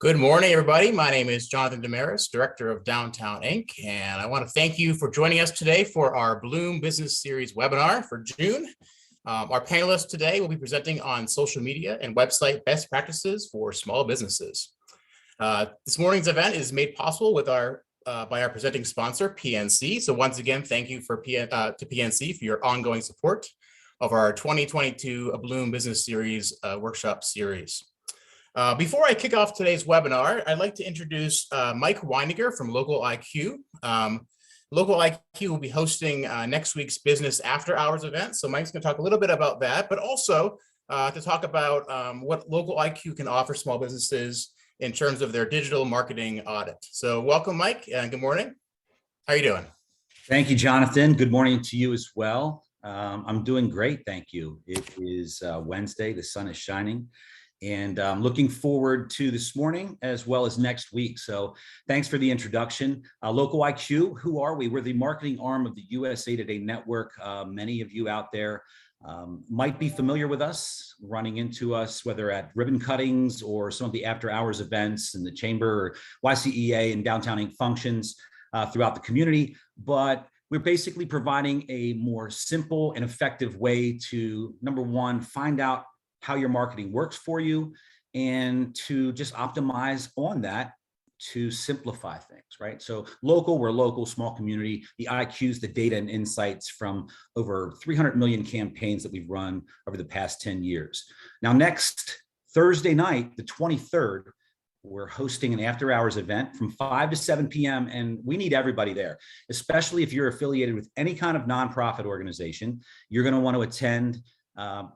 Good morning, everybody. My name is Jonathan Damaris, Director of Downtown Inc., and I want to thank you for joining us today for our Bloom Business Series webinar for June. Our panelists today will be presenting on social media and website best practices for small businesses. This morning's event is made possible with by our presenting sponsor, PNC. So once again, thank you to PNC for your ongoing support of our 2022 Bloom Business Series workshop series. Before I kick off today's webinar, I'd like to introduce Mike Weininger from Local IQ. Local IQ will be hosting next week's Business After Hours event. So Mike's going to talk a little bit about that, but also to talk about what Local IQ can offer small businesses in terms of their digital marketing audit. So welcome, Mike, and good morning. How are you doing? Thank you, Jonathan. Good morning to you as well. I'm doing great, thank you. It is Wednesday, the sun is shining. And I'm looking forward to this morning as well as next week. So thanks for the introduction. Local IQ, who are we? We're the marketing arm of the USA Today Network. Many of you out there might be familiar with us, running into us, whether at ribbon cuttings or some of the after hours events in the chamber or YCEA and Downtown Inc. functions throughout the community. But we're basically providing a more simple and effective way to, number one, find out how your marketing works for you, and to just optimize on that to simplify things, right? So we're local, small community. The IQs, the data and insights from over 300 million campaigns that we've run over the past 10 years. Now, next Thursday night, the 23rd, we're hosting an after hours event from 5 to 7 p.m. and we need everybody there, especially if you're affiliated with any kind of nonprofit organization. You're going to want to attend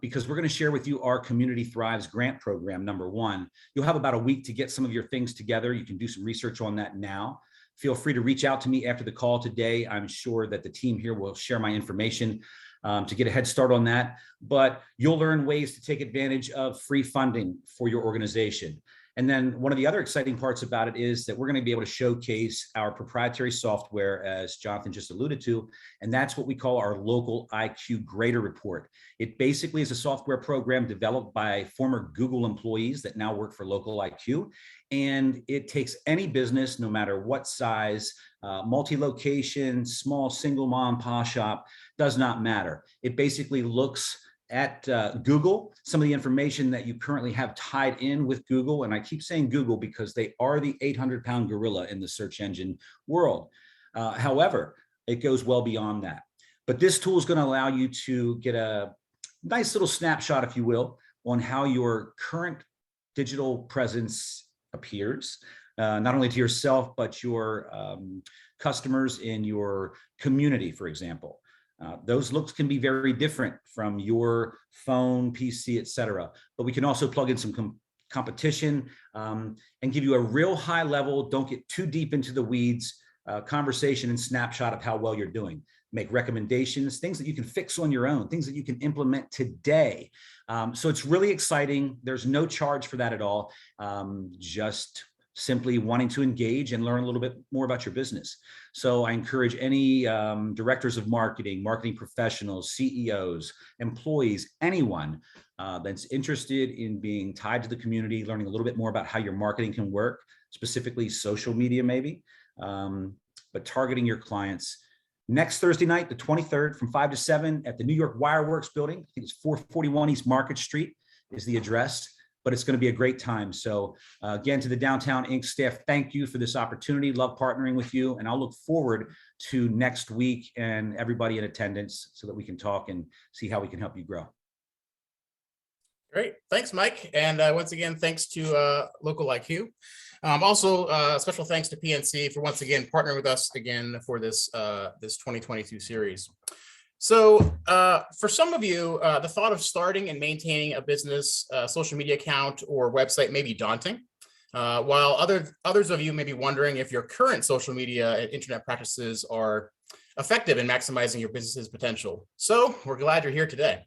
because we're going to share with you our Community Thrives grant program, number one. You'll have about a week to get some of your things together. You can do some research on that now. Feel free to reach out to me after the call today. I'm sure that the team here will share my information to get a head start on that. But you'll learn ways to take advantage of free funding for your organization. And then one of the other exciting parts about it is that we're going to be able to showcase our proprietary software, as Jonathan just alluded to, and that's what we call our Local IQ Grader Report. It basically is a software program developed by former Google employees that now work for Local IQ, and it takes any business, no matter what size, multi-location, small single mom and pop shop, does not matter. It basically looks at Google, some of the information that you currently have tied in with Google. And I keep saying Google because they are the 800-pound gorilla in the search engine world. However, it goes well beyond that. But this tool is going to allow you to get a nice little snapshot, if you will, on how your current digital presence appears, not only to yourself, but your customers in your community, for example. Those looks can be very different from your phone, PC, etc. But we can also plug in some competition and give you a real high level, don't get too deep into the weeds, conversation and snapshot of how well you're doing. Make recommendations, things that you can fix on your own, things that you can implement today. So it's really exciting. There's no charge for that at all. Just simply wanting to engage and learn a little bit more about your business. So I encourage any directors of marketing, marketing professionals, CEOs, employees, anyone that's interested in being tied to the community, learning a little bit more about how your marketing can work, specifically social media maybe, but targeting your clients. Next Thursday night, the 23rd, from 5 to 7 at the New York Wireworks building. I think it's 441 East Market Street is the address. But it's going to be a great time. So again, to the Downtown Inc. staff, thank you for this opportunity. Love partnering with you. And I'll look forward to next week and everybody in attendance so that we can talk and see how we can help you grow. Great. Thanks, Mike. And once again, thanks to Local IQ. Also, special thanks to PNC for once again partnering with us again for this 2022 series. So for some of you, the thought of starting and maintaining a business social media account or website may be daunting, while others of you may be wondering if your current social media and internet practices are effective in maximizing your business's potential. So we're glad you're here today.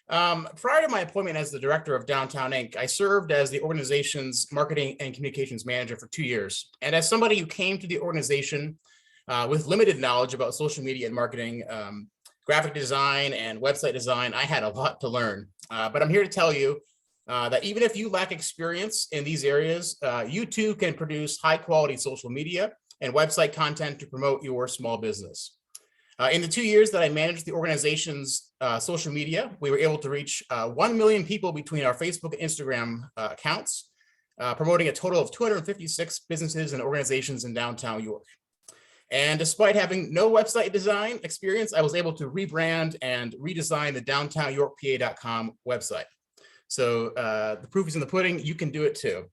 Prior to my appointment as the director of Downtown Inc., I served as the organization's marketing and communications manager for 2 years. And as somebody who came to the organization with limited knowledge about social media and marketing, graphic design and website design, I had a lot to learn. But I'm here to tell you that even if you lack experience in these areas, you too can produce high quality social media and website content to promote your small business. In the 2 years that I managed the organization's social media, we were able to reach 1 million people between our Facebook and Instagram accounts, promoting a total of 256 businesses and organizations in downtown York. And despite having no website design experience, I was able to rebrand and redesign the downtownyorkpa.com website. So the proof is in the pudding. You can do it too.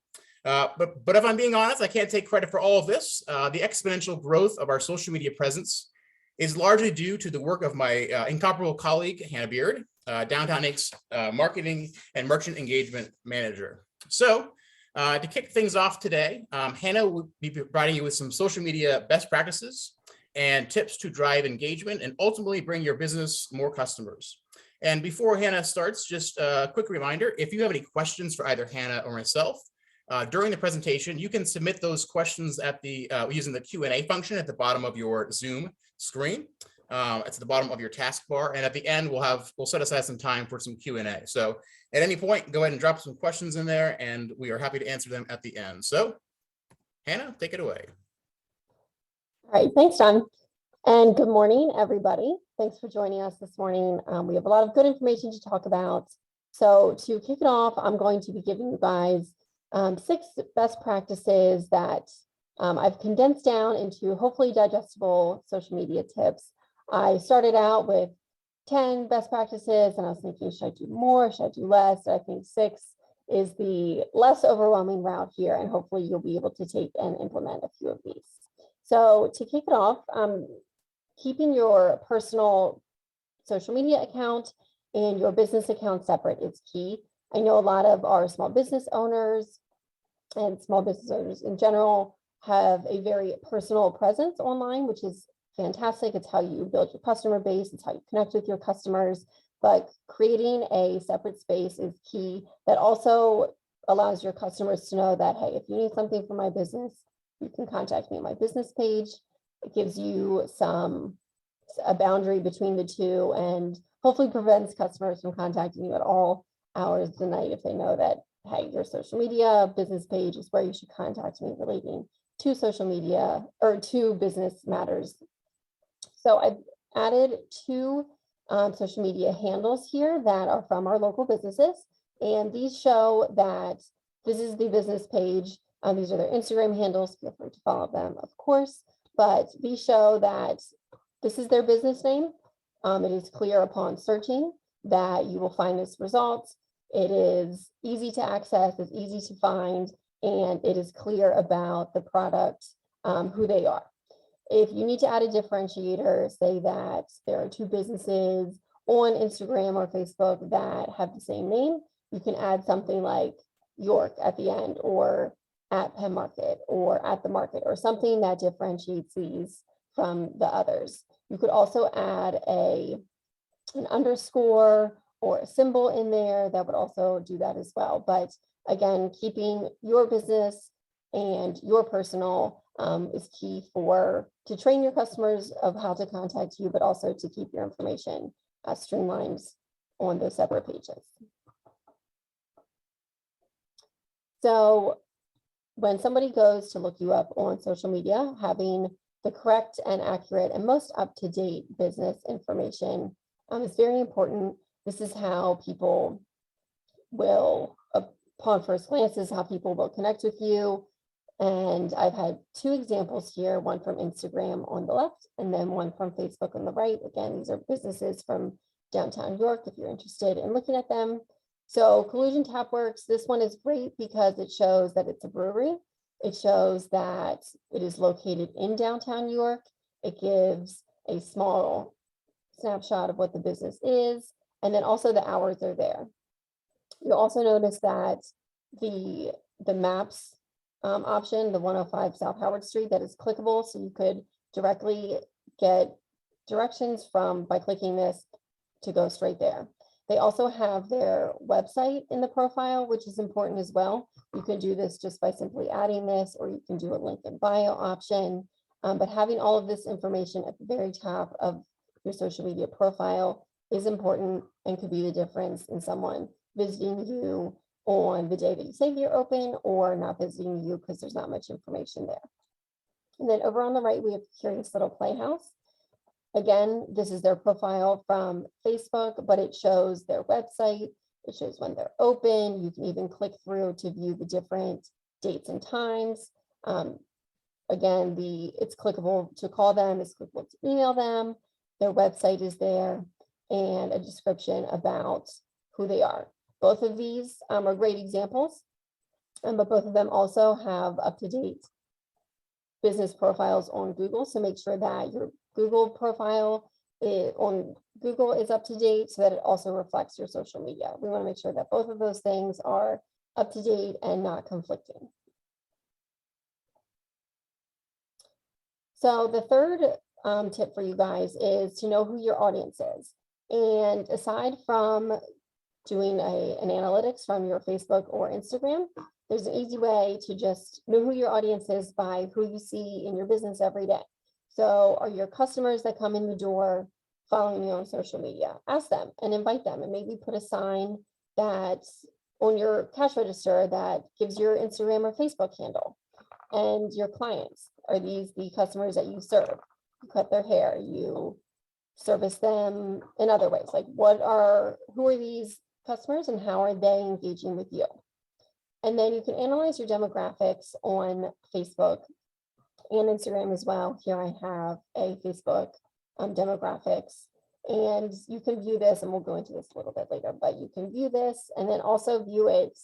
But if I'm being honest, I can't take credit for all of this. The exponential growth of our social media presence is largely due to the work of my incomparable colleague, Hannah Beard, Downtown Inc.'s marketing and merchant engagement manager. So to kick things off today, Hannah will be providing you with some social media best practices and tips to drive engagement and ultimately bring your business more customers. And before Hannah starts, just a quick reminder, if you have any questions for either Hannah or myself during the presentation, you can submit those questions at the using the Q&A function at the bottom of your Zoom screen. It's at the bottom of your taskbar, and at the end we'll set aside some time for some Q&A. So at any point, go ahead and drop some questions in there, and we are happy to answer them at the end. So Hannah, take it away. All right, thanks, John. And good morning, everybody. Thanks for joining us this morning. We have a lot of good information to talk about. So to kick it off, I'm going to be giving you guys 6 best practices that I've condensed down into hopefully digestible social media tips. I started out with 10 best practices and I was thinking, should I do more? Should I do less? I think 6 is the less overwhelming route here, and hopefully you'll be able to take and implement a few of these. So to kick it off, keeping your personal social media account and your business account separate is key. I know a lot of our small business owners and small business owners in general have a very personal presence online, which is fantastic. It's how you build your customer base. It's how you connect with your customers. But creating a separate space is key. That also allows your customers to know that, hey, if you need something for my business, you can contact me on my business page. It gives you a boundary between the two and hopefully prevents customers from contacting you at all hours of the night if they know that, hey, your social media business page is where you should contact me relating to social media or to business matters. So I've added 2 social media handles here that are from our local businesses, and these show that this is the business page. These are their Instagram handles. Feel free to follow them, of course, but these show that this is their business name. It is clear upon searching that you will find this result. It is easy to access, it's easy to find, and it is clear about the product, who they are. If you need to add a differentiator, say that there are 2 businesses on Instagram or Facebook that have the same name, you can add something like York at the end, or at Penn Market, or at the market, or something that differentiates these from the others. You could also add an underscore or a symbol in there that would also do that as well. But again, keeping your business and your personal is key to train your customers of how to contact you, but also to keep your information streamlined on those separate pages. So when somebody goes to look you up on social media, having the correct and accurate and most up-to-date business information is very important. This is how people will, upon first glance, is how people will connect with you. And I've had 2 examples here, one from Instagram on the left and then one from Facebook on the right. Again, these are businesses from downtown York if you're interested in looking at them. So Collusion Tap Works, this one is great because it shows that it's a brewery. It shows that it is located in downtown York. It gives a small snapshot of what the business is, and then also the hours are there. You'll also notice that the maps option, the 105 South Howard Street, that is clickable, so you could directly get directions by clicking this to go straight there. They also have their website in the profile, which is important as well. You can do this just by simply adding this, or you can do a link in bio option. But having all of this information at the very top of your social media profile is important and could be the difference in someone visiting you on the day that you say you're open or not visiting you because there's not much information there. And then over on the right, we have Curious Little Playhouse. Again, this is their profile from Facebook, but it shows their website. It shows when they're open. You can even click through to view the different dates and times. Again, it's clickable to call them, it's clickable to email them. Their website is there and a description about who they are. Both of these are great examples, but both of them also have up-to-date business profiles on Google. So make sure that your Google profile on Google is up to date so that it also reflects your social media. We want to make sure that both of those things are up to date and not conflicting. So the third tip for you guys is to know who your audience is. And aside from doing an analytics from your Facebook or Instagram, there's an easy way to just know who your audience is by who you see in your business every day. So are your customers that come in the door following you on social media? Ask them and invite them, and maybe put a sign that's on your cash register that gives your Instagram or Facebook handle. And your clients, are these the customers that you serve? You cut their hair, you service them in other ways. Like who are these customers and how are they engaging with you? And then you can analyze your demographics on Facebook and Instagram as well. Here I have a Facebook demographics, and you can view this, and we'll go into this a little bit later, but you can view this and then also view it.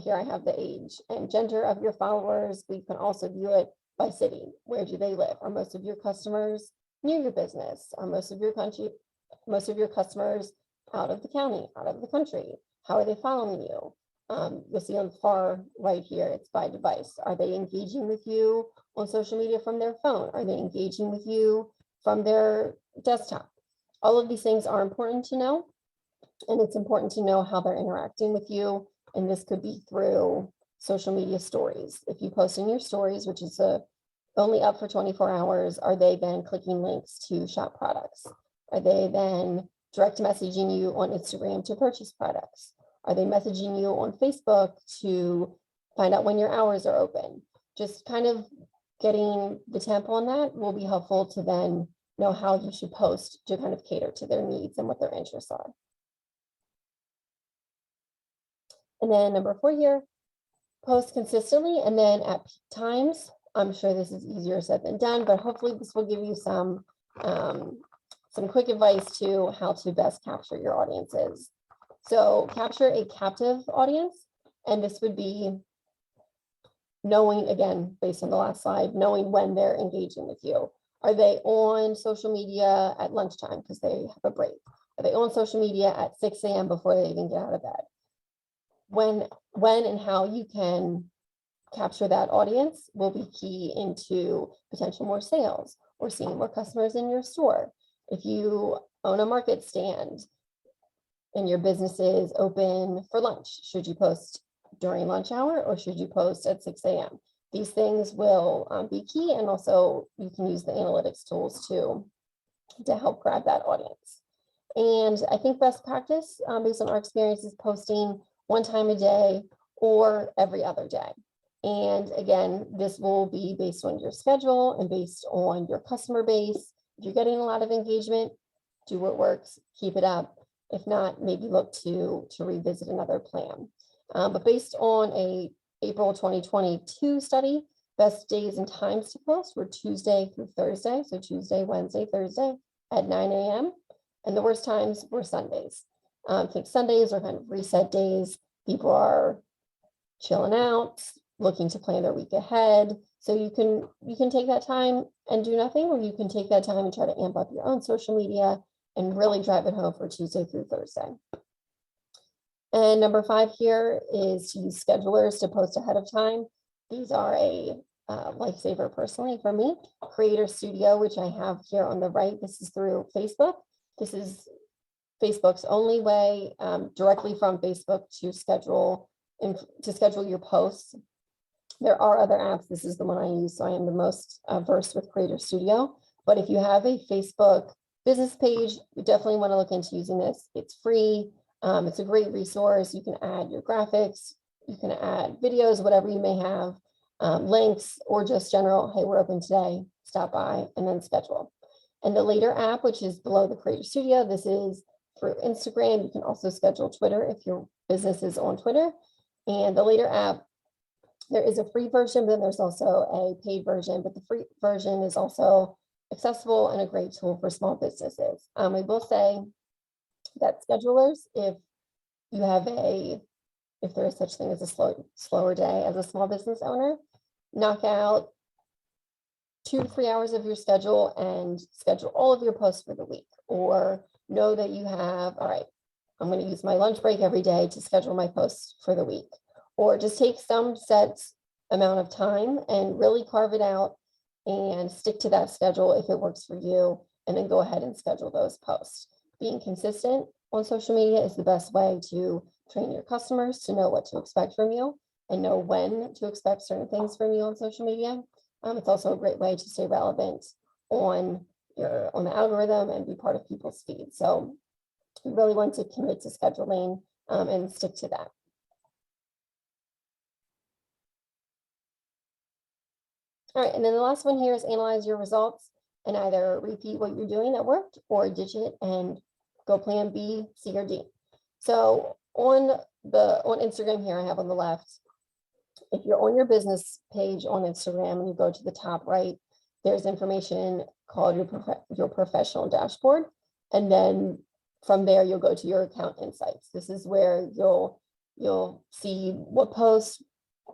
Here I have the age and gender of your followers, but you can also view it by city. Where do they live? Are most of your customers near your business? Are most of your customers out of the county, out of the country? How are they following you? You'll see on the far right here, it's by device. Are they engaging with you on social media from their phone? Are they engaging with you from their desktop? All of these things are important to know, and it's important to know how they're interacting with you. And this could be through social media stories. If you post in your stories, which is only up for 24 hours, are they then clicking links to shop products? Are they then direct messaging you on Instagram to purchase products? Are they messaging you on Facebook to find out when your hours are open? Just kind of getting the tempo on that will be helpful to then know how you should post to kind of cater to their needs and what their interests are. And then number 4 here, post consistently and then at peak times. I'm sure this is easier said than done, but hopefully this will give you some quick advice to how to best capture your audiences. So capture a captive audience, and this would be knowing, again, based on the last slide, knowing when they're engaging with you. Are they on social media at lunchtime because they have a break? Are they on social media at 6 a.m. before they even get out of bed? When and how you can capture that audience will be key into potential more sales or seeing more customers in your store. If you own a market stand and your business is open for lunch, should you post during lunch hour or should you post at 6 a.m.? These things will be key, and also you can use the analytics tools to help grab that audience. And I think best practice based on our experience is posting 1 time a day or every other day. And again, this will be based on your schedule and based on your customer base. If you're getting a lot of engagement, do what works, keep it up. If not, maybe look to revisit another plan. But based on a April 2022 study, best days and times to post were Tuesday through Thursday. So Tuesday, Wednesday, Thursday at 9 a.m. And the worst times were Sundays. I think Sundays are kind of reset days. People are chilling out, looking to plan their week ahead. So you can take that time and do nothing, or you can take that time and try to amp up your own social media and really drive it home for Tuesday through Thursday. And number 5 here is to use schedulers to post ahead of time. These are a lifesaver personally for me. Creator Studio, which I have here on the right, this is through Facebook. This is Facebook's only way directly from Facebook to schedule your posts. There are other apps. This is the one I use, so I am the most versed with Creator Studio. But if you have a Facebook business page, you definitely want to look into using this. It's free. It's a great resource. You can add your graphics, you can add videos, whatever you may have, links, or just general, hey, we're open today, stop by, and then schedule. And the Later app, which is below the Creator Studio, this is for Instagram. You can also schedule Twitter if your business is on Twitter. And the Later app, there is a free version, but then there's also a paid version, but the free version is also accessible and a great tool for small businesses. I will say that schedulers, if you have if there is such thing as a slower day as a small business owner, knock out 2 to 3 hours of your schedule and schedule all of your posts for the week, or know that you have, all right, I'm going to use my lunch break every day to schedule my posts for the week, or just take some set amount of time and really carve it out and stick to that schedule if it works for you, and then go ahead and schedule those posts. Being consistent on social media is the best way to train your customers to know what to expect from you and know when to expect certain things from you on social media. It's also a great way to stay relevant on the algorithm and be part of people's feeds. So you really want to commit to scheduling and stick to that. All right, and then the last one here is analyze your results and either repeat what you're doing that worked or ditch it and go plan B, C, or D. So on Instagram here, I have on the left, if you're on your business page on Instagram and you go to the top right, there's information called your professional dashboard. And then from there, you'll go to your account insights. This is where you'll see what posts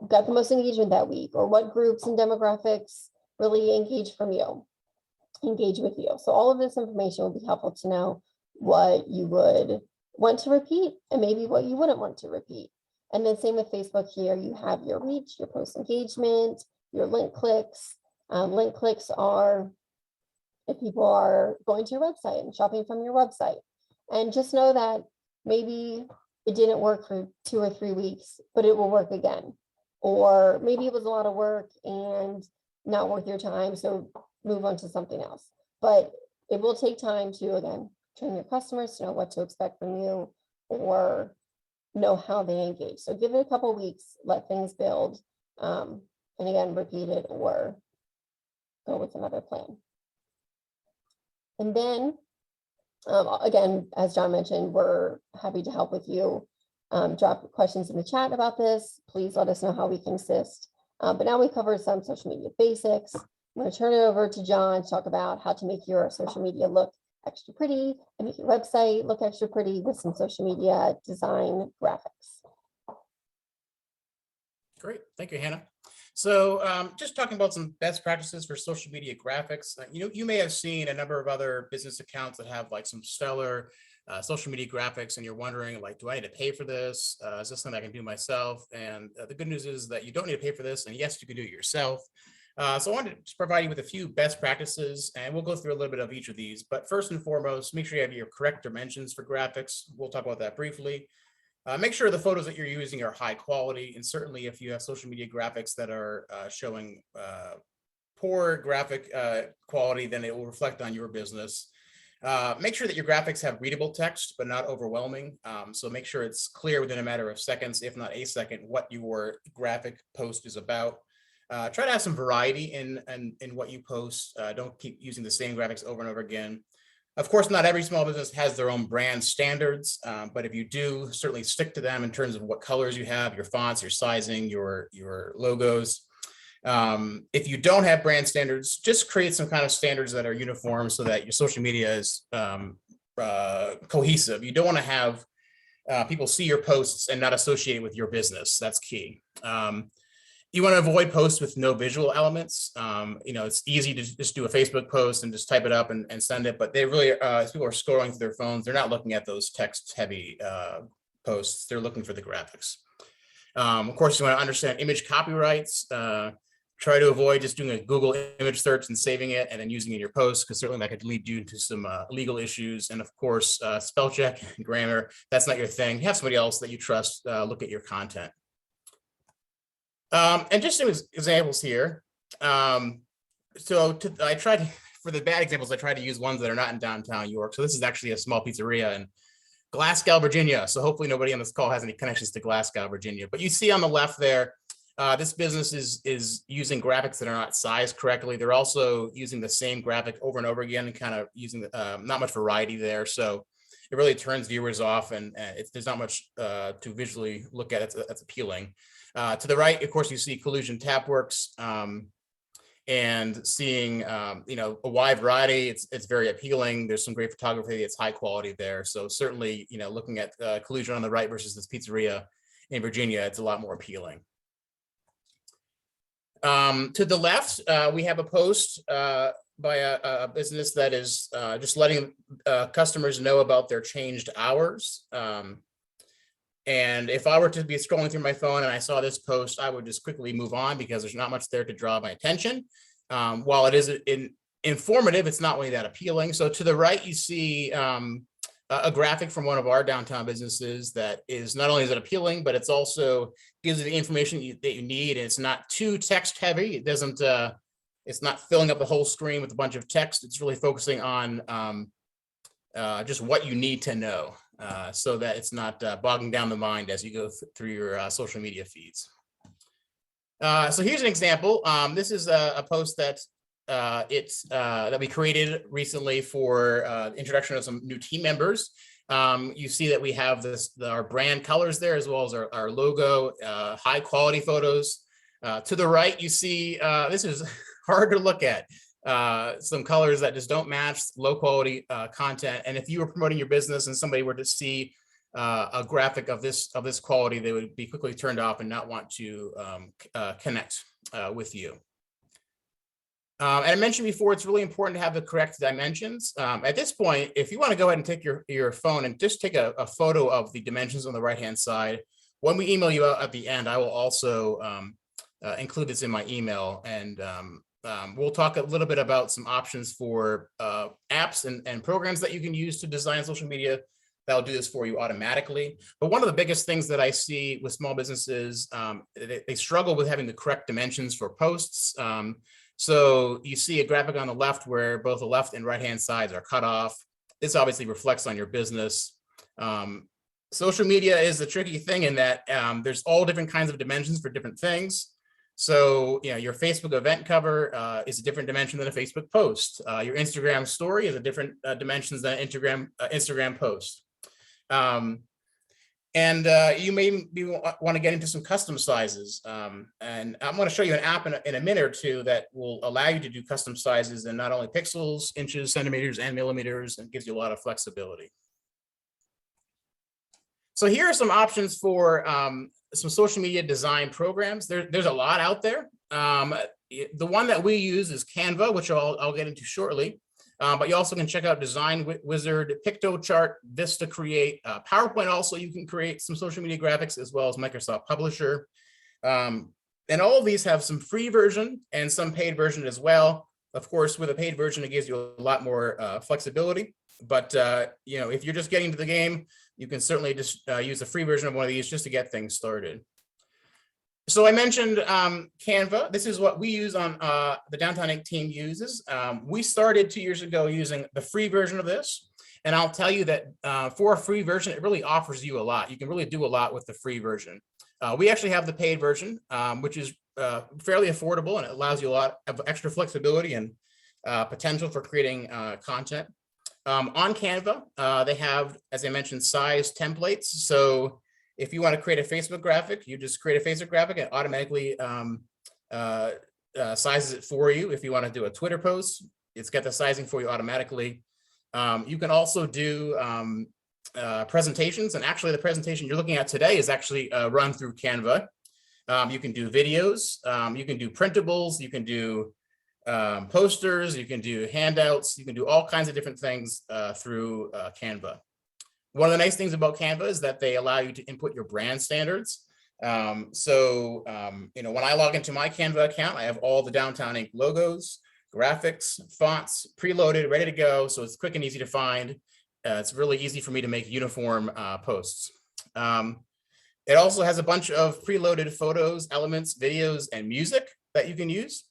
got the most engagement that week, or what groups and demographics really engage with you. So all of this information will be helpful to know what you would want to repeat and maybe what you wouldn't want to repeat. And then same with Facebook here, you have your reach, your post engagement, your link clicks. Link clicks are if people are going to your website and shopping from your website. And just know that maybe it didn't work for 2 or 3 weeks, but it will work again. Or maybe it was a lot of work and not worth your time, so move on to something else. But it will take time to, again, train your customers to know what to expect from you or know how they engage. So give it a couple of weeks, let things build, and again, repeat it or go with another plan. And then, again, as John mentioned, we're happy to help with you. Drop questions in the chat about this. Please let us know how we can assist. But now we covered some social media basics. I'm going to turn it over to John to talk about how to make your social media look extra pretty and make your website look extra pretty with some social media design graphics. Great, thank you, Hannah. So just talking about some best practices for social media graphics. You may have seen a number of other business accounts that have like some stellar social media graphics, and you're wondering, like, do I need to pay for this? Is this something I can do myself? And the good news is that you don't need to pay for this, and yes, you can do it yourself. So I wanted to just provide you with a few best practices, and we'll go through a little bit of each of these. But first and foremost, make sure you have your correct dimensions for graphics. We'll talk about that briefly. Make sure the photos that you're using are high quality, and certainly if you have social media graphics that are showing poor graphic quality, then it will reflect on your business. Make sure that your graphics have readable text, but not overwhelming. So make sure it's clear within a matter of seconds, if not a second, what your graphic post is about. Try to have some variety in what you post. Don't keep using the same graphics over and over again. Of course, not every small business has their own brand standards, but if you do, certainly stick to them in terms of what colors you have, your fonts, your sizing, your logos. If you don't have brand standards, just create some kind of standards that are uniform so that your social media is cohesive. You don't want to have people see your posts and not associate it with your business. That's key. You want to avoid posts with no visual elements. It's easy to just do a Facebook post and just type it up and send it, but they really, as people are scrolling through their phones, they're not looking at those text-heavy posts. They're looking for the graphics. Of course, you want to understand image copyrights. Try to avoid just doing a Google image search and saving it and then using it in your post, because certainly that could lead you into some legal issues. And of course, spell check, grammar, that's not your thing. Have somebody else that you trust look at your content. And just some examples here. I tried, for the bad examples, I tried to use ones that are not in downtown York. So this is actually a small pizzeria, and Glasgow, Virginia. So hopefully nobody on this call has any connections to Glasgow, Virginia. But you see on the left there, this business is using graphics that are not sized correctly. They're also using the same graphic over and over again and kind of using not much variety there. So it really turns viewers off, and there's not much to visually look at. That's appealing. To the right, of course, you see Collusion Tapworks, and seeing a wide variety. It's very appealing. There's some great photography. It's high quality there. So certainly, looking at Collusion on the right versus this pizzeria in Virginia, it's a lot more appealing. To the left, we have a post by a business that is just letting customers know about their changed hours. And if I were to be scrolling through my phone and I saw this post, I would just quickly move on because there's not much there to draw my attention. While it is informative, it's not really that appealing. So to the right, you see a graphic from one of our downtown businesses that is not only is it appealing, but it's also gives you the information that you need. And it's not too text heavy. It doesn't, it's not filling up the whole screen with a bunch of text. It's really focusing on just what you need to know so that it's not bogging down the mind as you go through your social media feeds. So here's an example. This is a post that that we created recently for introduction of some new team members. You see that we have our brand colors there, as well as our logo, high quality photos. To the right, you see, this is hard to look at. Some colors that just don't match, low quality content. And if you were promoting your business and somebody were to see a graphic of this quality, they would be quickly turned off and not want to connect with you. And I mentioned before, it's really important to have the correct dimensions. At this point, if you want to go ahead and take your phone and just take a photo of the dimensions on the right-hand side, when we email you out at the end, I will also include this in my email. And we'll talk a little bit about some options for apps and programs that you can use to design social media that'll do this for you automatically. But one of the biggest things that I see with small businesses, they struggle with having the correct dimensions for posts. So you see a graphic on the left where both the left and right-hand sides are cut off. This obviously reflects on your business. Social media is a tricky thing in that there's all different kinds of dimensions for different things. So, your Facebook event cover is a different dimension than a Facebook post. Your Instagram story is a different dimensions than an Instagram post. And you may want to get into some custom sizes. And I'm going to show you an app in a minute or two that will allow you to do custom sizes in not only pixels, inches, centimeters, and millimeters, and gives you a lot of flexibility. So here are some options for some social media design programs. There's a lot out there. The one that we use is Canva, which I'll get into shortly. But you also can check out Design Wizard, Piktochart, Vista Create, PowerPoint. Also, you can create some social media graphics, as well as Microsoft Publisher. And all of these have some free version and some paid version as well. Of course, with a paid version, it gives you a lot more flexibility. But if you're just getting into the game, you can certainly just use a free version of one of these just to get things started. So I mentioned Canva. This is what we use on the Downtown Inc. team uses. We started 2 years ago using the free version of this. And I'll tell you that for a free version, it really offers you a lot. You can really do a lot with the free version. We actually have the paid version, which is fairly affordable, and it allows you a lot of extra flexibility and potential for creating content. On Canva, they have, as I mentioned, size templates. So if you want to create a Facebook graphic, you just create a Facebook graphic and automatically sizes it for you. If you want to do a Twitter post, it's got the sizing for you automatically. You can also do presentations, and actually the presentation you're looking at today is actually run through Canva. You can do videos, you can do printables, you can do posters, you can do handouts, you can do all kinds of different things through Canva. One of the nice things about Canva is that they allow you to input your brand standards. When I log into my Canva account, I have all the Downtown Inc. logos, graphics, fonts, preloaded, ready to go. So it's quick and easy to find. It's really easy for me to make uniform posts. It also has a bunch of preloaded photos, elements, videos, and music that you can use.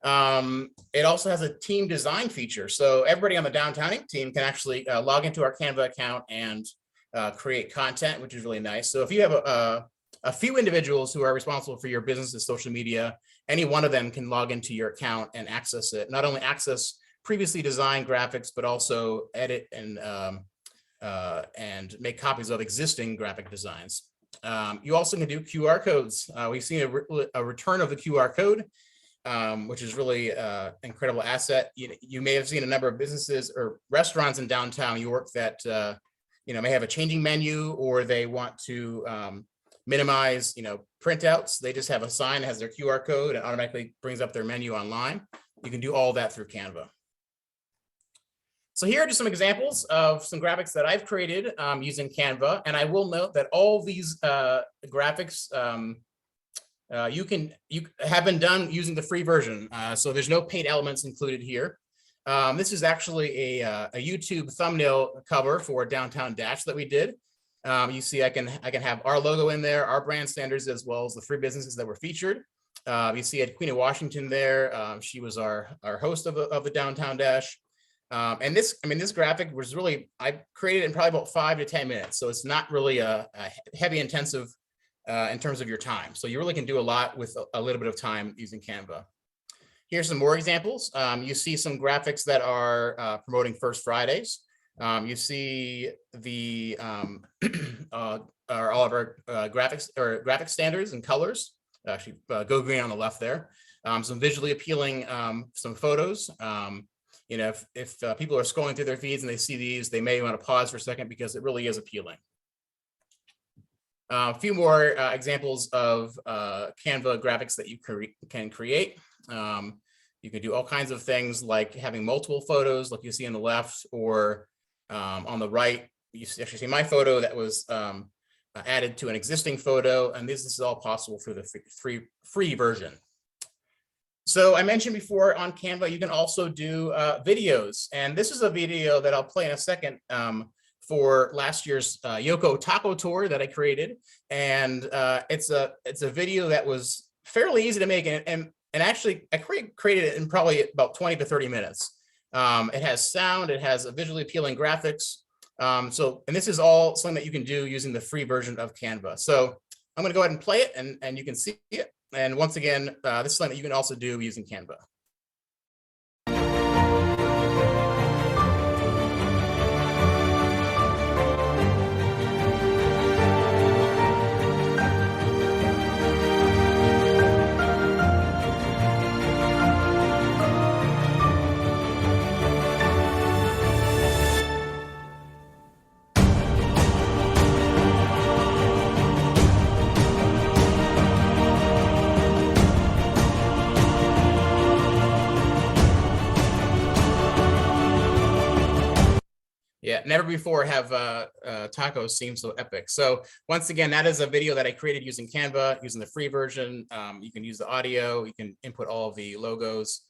It also has a team design feature. So everybody on the Downtown Inc. team can actually log into our Canva account and create content, which is really nice. So if you have a few individuals who are responsible for your business's social media, any one of them can log into your account and access it. Not only access previously designed graphics, but also edit and make copies of existing graphic designs. You also can do QR codes. We've seen a return of the QR code, which is really an incredible asset. You may have seen a number of businesses or restaurants in downtown York that may have a changing menu, or they want to minimize printouts. They just have a sign that has their QR code and automatically brings up their menu online. You can do all that through Canva. So here are just some examples of some graphics that I've created using Canva. And I will note that all these graphics you have been done using the free version. So there's no paid elements included here. This is actually a YouTube thumbnail cover for Downtown Dash that we did. You see, I can have our logo in there, our brand standards, as well as the free businesses that were featured. You see at Queen of Washington there. She was our host of the Downtown Dash. And this graphic was really, I created it in probably about 5 to 10 minutes. So it's not really a heavy intensive in terms of your time. So you really can do a lot with a little bit of time using Canva. Here's some more examples. You see some graphics that are promoting First Fridays. You see the all of our graphics or graphic standards and colors. Actually, go green on the left there. Some visually appealing some photos. If people are scrolling through their feeds and they see these, they may want to pause for a second because it really is appealing. A few more examples of Canva graphics that you can create. You can do all kinds of things like having multiple photos like you see on the left, or on the right, you actually see my photo that was added to an existing photo, and this is all possible through the free version. So I mentioned before on Canva, you can also do videos, and this is a video that I'll play in a second for last year's Yoko Taco Tour that I created, and it's a video that was fairly easy to make, and actually I created it in probably about 20 to 30 minutes. It has sound, it has a visually appealing graphics. And this is all something that you can do using the free version of Canva. So I'm going to go ahead and play it, and you can see it. And once again, this is something that you can also do using Canva. Yeah, never before have tacos seemed so epic. So once again, that is a video that I created using Canva, using the free version. You can use the audio, you can input all of the logos.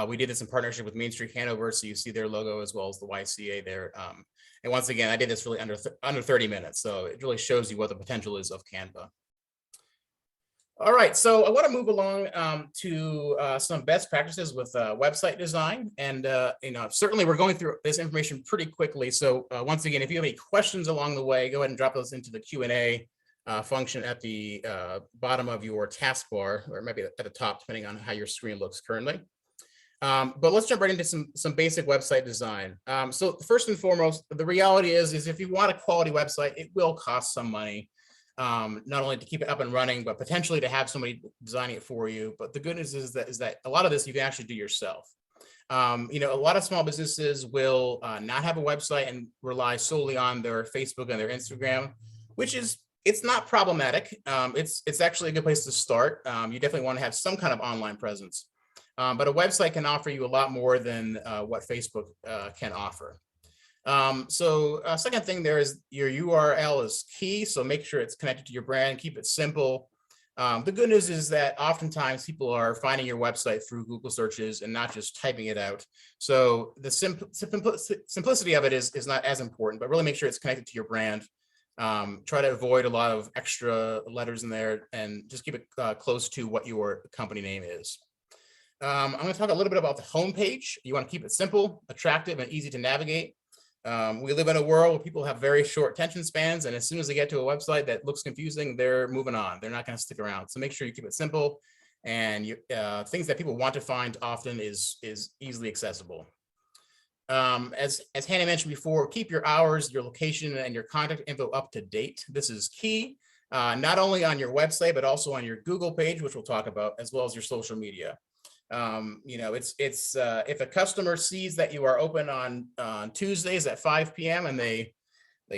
We did this in partnership with Main Street Hanover, so you see their logo as well as the YCA there. And once again, I did this really under 30 minutes, so it really shows you what the potential is of Canva. All right, so I want to move along to some best practices with website design, and certainly we're going through this information pretty quickly. So once again, if you have any questions along the way, go ahead and drop those into the Q&A function at the bottom of your taskbar, or maybe at the top, depending on how your screen looks currently. But let's jump right into some basic website design. So first and foremost, the reality is if you want a quality website, it will cost some money. Not only to keep it up and running, but potentially to have somebody designing it for you. But the good news is that a lot of this you can actually do yourself. A lot of small businesses will not have a website and rely solely on their Facebook and their Instagram, it's not problematic. It's actually a good place to start. You definitely want to have some kind of online presence, but a website can offer you a lot more than what Facebook can offer. Second thing there is your URL is key. So make sure it's connected to your brand, keep it simple. The good news is that oftentimes people are finding your website through Google searches and not just typing it out. So the simplicity of it is not as important, but really make sure it's connected to your brand. Try to avoid a lot of extra letters in there and just keep it close to what your company name is. I'm going to talk a little bit about the homepage. You want to keep it simple, attractive, and easy to navigate. We live in a world where people have very short attention spans, and as soon as they get to a website that looks confusing, they're moving on. They're not going to stick around. So make sure you keep it simple, and things that people want to find often is easily accessible. As Hannah mentioned before, keep your hours, your location, and your contact info up to date. This is key, not only on your website, but also on your Google page, which we'll talk about, as well as your social media. It's if a customer sees that you are open on Tuesdays at 5 p.m. and they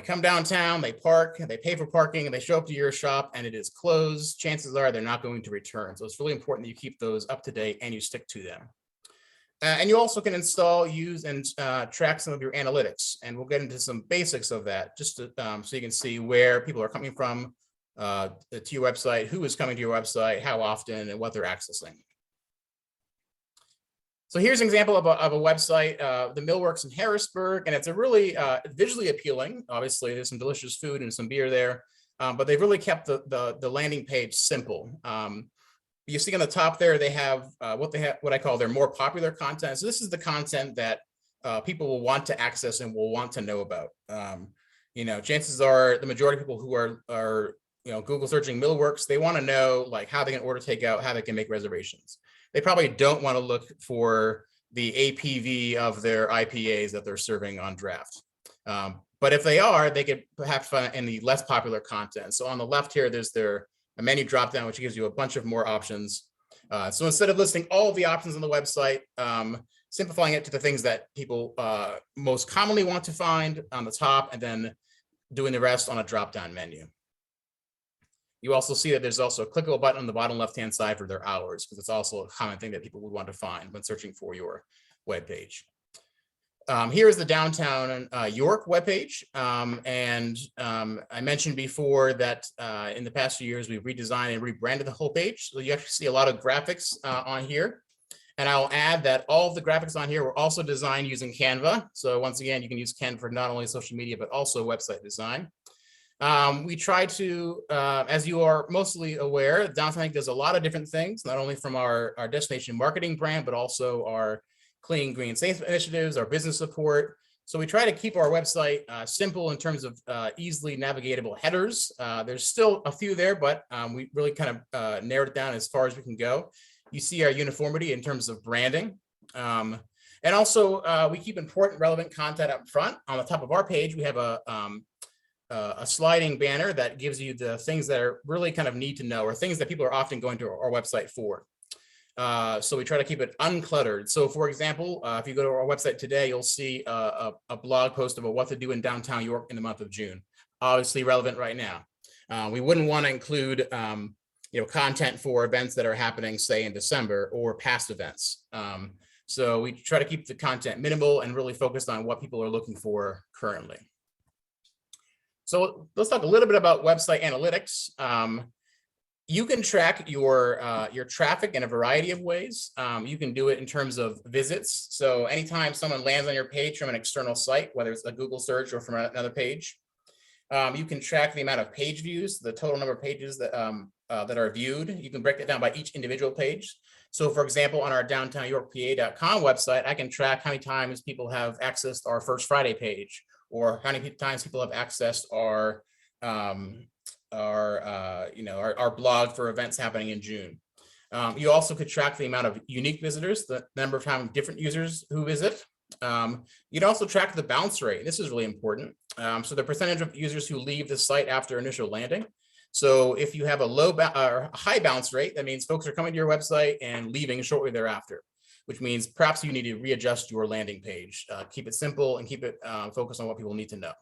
come downtown, they park, they pay for parking, and they show up to your shop and it is closed, chances are they're not going to return. So it's really important that you keep those up to date and you stick to them. And you also can install, use, and track some of your analytics. And we'll get into some basics of that, just to, so you can see where people are coming from to your website, who is coming to your website, how often, and what they're accessing. So here's an example of a website, the Millworks in Harrisburg, and it's a really visually appealing. Obviously, there's some delicious food and some beer there, but they've really kept the landing page simple. You see on the top there, they have what I call their more popular content. So this is the content that people will want to access and will want to know about. Chances are the majority of people who are Google searching Millworks, they want to know like how they can order takeout, how they can make reservations. They probably don't want to look for the APV of their IPAs that they're serving on draft. But if they are, they could perhaps find in the less popular content. So on the left here, there's a menu dropdown, which gives you a bunch of more options. So instead of listing all of the options on the website, simplifying it to the things that people most commonly want to find on the top, and then doing the rest on a dropdown menu. You also see that there's also a clickable button on the bottom left-hand side for their hours, because it's also a common thing that people would want to find when searching for your web page. Here is the downtown York webpage. I mentioned before that in the past few years, we've redesigned and rebranded the whole page. So you actually see a lot of graphics on here. And I'll add that all of the graphics on here were also designed using Canva. So once again, you can use Canva for not only social media, but also website design. We try to, as you are mostly aware, Downtown Ink does a lot of different things, not only from our destination marketing brand, but also our clean green safe initiatives, our business support. So we try to keep our website simple in terms of easily navigatable headers. There's still a few there, but we really kind of narrowed it down as far as we can go. You see our uniformity in terms of branding. And also we keep important relevant content up front. On the top of our page, we have a sliding banner that gives you the things that are really kind of need to know, or things that people are often going to our website for. So we try to keep it uncluttered. So for example, if you go to our website today, you'll see a blog post about what to do in downtown York in the month of June. Obviously relevant right now. We wouldn't want to include content for events that are happening, say in December, or past events. So we try to keep the content minimal and really focused on what people are looking for currently. So let's talk a little bit about website analytics. You can track your traffic in a variety of ways. You can do it in terms of visits. So anytime someone lands on your page from an external site, whether it's a Google search or from another page, you can track the amount of page views, the total number of pages that are viewed. You can break it down by each individual page. So for example, on our downtownyorkpa.com website, I can track how many times people have accessed our First Friday page, or how many times people have accessed our blog for events happening in June. You also could track the amount of unique visitors, the number of times different users who visit. You'd also track the bounce rate. This is really important. So the percentage of users who leave the site after initial landing. So if you have a low or high bounce rate, that means folks are coming to your website and leaving shortly thereafter, which means perhaps you need to readjust your landing page. Keep it simple and keep it focused on what people need to know.